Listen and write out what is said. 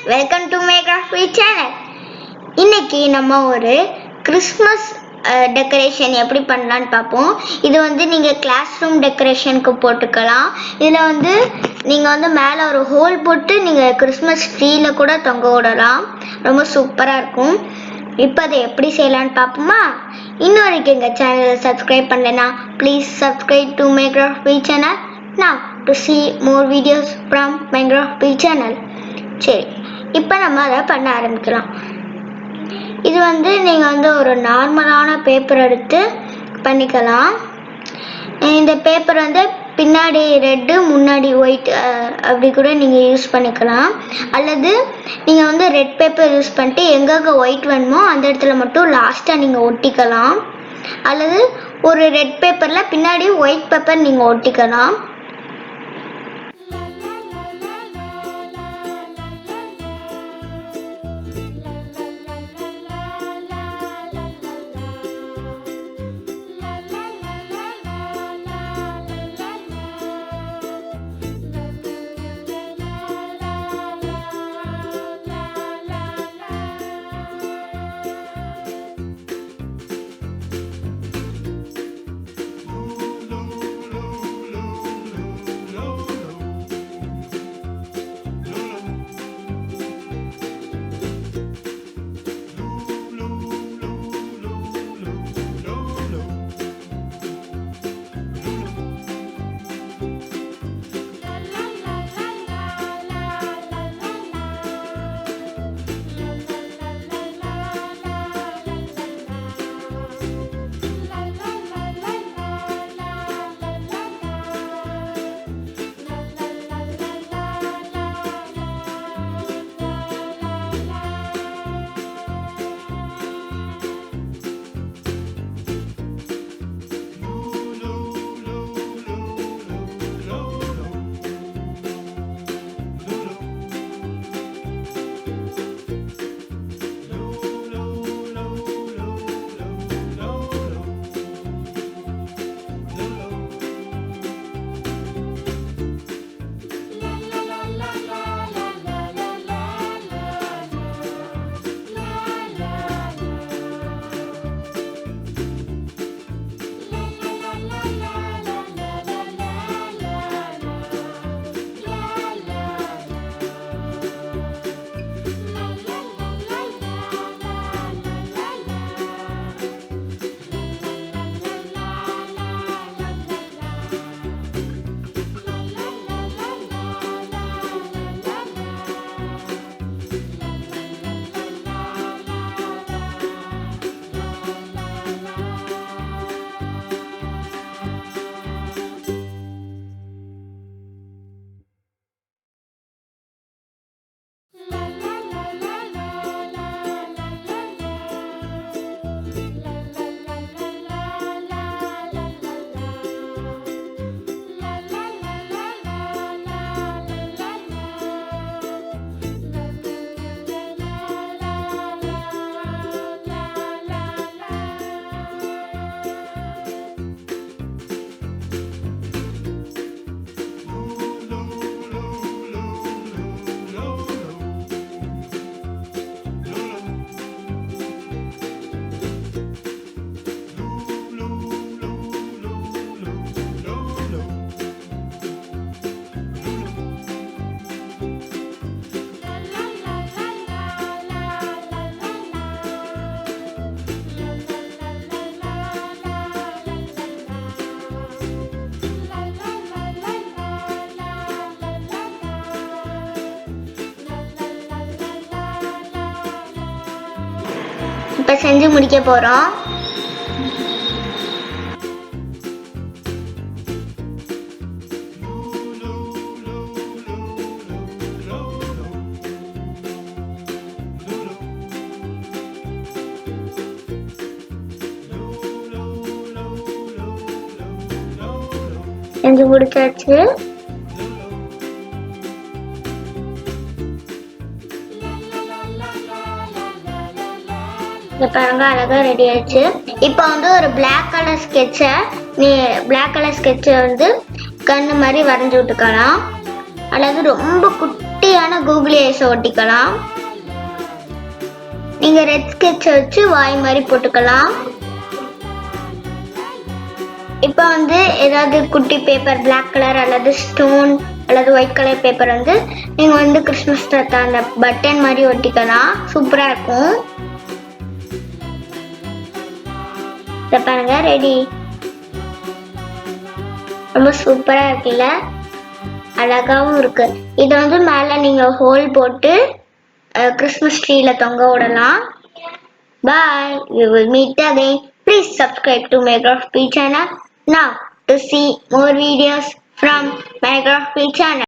Welcome to my graphy channel. இன்னைக்கு நம்ம ஒரு கிறிஸ்மஸ் டெக்கரேஷன் எப்படி பண்ணலான்னு பார்ப்போம். இது நீங்கள் கிளாஸ் ரூம் டெக்கரேஷனுக்கு போட்டுக்கலாம். இதில் நீங்கள் மேலே ஒரு ஹோல் போட்டு நீங்கள் கிறிஸ்மஸ் ட்ரீயில் கூட தொங்க விடலாம். ரொம்ப சூப்பராக இருக்கும். இப்போ அதை எப்படி செய்யலான்னு பார்ப்போமா? இன்னும் வரைக்கும் எங்கள் சேனலை சப்ஸ்கிரைப் பண்ணலைன்னா please subscribe to my graphy channel now to see more videos from my graphy channel. சரி, இப்போ நம்ம அதை பண்ண ஆரம்பிக்கலாம். இது நீங்கள் ஒரு நார்மலான பேப்பர் எடுத்து பண்ணிக்கலாம். இந்த பேப்பர் பின்னாடி ரெட்டு முன்னாடி ஒயிட் அப்படி கூட நீங்கள் யூஸ் பண்ணிக்கலாம். அல்லது நீங்கள் ரெட் பேப்பர் யூஸ் பண்ணிட்டு எங்கெங்கே ஒயிட் வேணுமோ அந்த இடத்துல மட்டும் லாஸ்ட்டாக நீங்கள் ஒட்டிக்கலாம். அல்லது ஒரு ரெட் பேப்பரில் பின்னாடி ஒயிட் பேப்பர் நீங்கள் ஒட்டிக்கலாம். இப்போ செஞ்சு முடிக்க போகிறோம். செஞ்சு முடிச்சாச்சு. பாருங்க, அழகா ரெடி ஆயிடுச்சு. இப்போ ஒரு பிளாக் கலர் ஸ்கெட்சை கண்ணு மாதிரி வரைஞ்சி விட்டுக்கலாம். அல்லது ரொம்ப குட்டி குட்டியான கூகுள் ஐஸ் ஒட்டிக்கலாம். நீங்க ரெட் ஸ்கெட்ச் வச்சு வாய் மாதிரி போட்டுக்கலாம். இப்போ வந்து ஏதாவது குட்டி பேப்பர் பிளாக் கலர் அல்லது ஸ்டோன் அல்லது ஒயிட் கலர் பேப்பர் வந்து நீங்க வந்து கிறிஸ்மஸ் தாத்தா அந்த பட்டன் மாதிரி ஒட்டிக்கலாம். சூப்பரா இருக்கும். இத பாருங்க, ரெடி. ரொம்ப சூப்பரா இருக்குல்ல, அழகாவும் இருக்கு. இதை வந்து மேல நீங்க ஹோல் போட்டு கிறிஸ்மஸ் ட்ரீல தொங்க விடலாம். Bye. We will meet again. Please subscribe to Minecraft channel now to see more videos from Minecraft channel.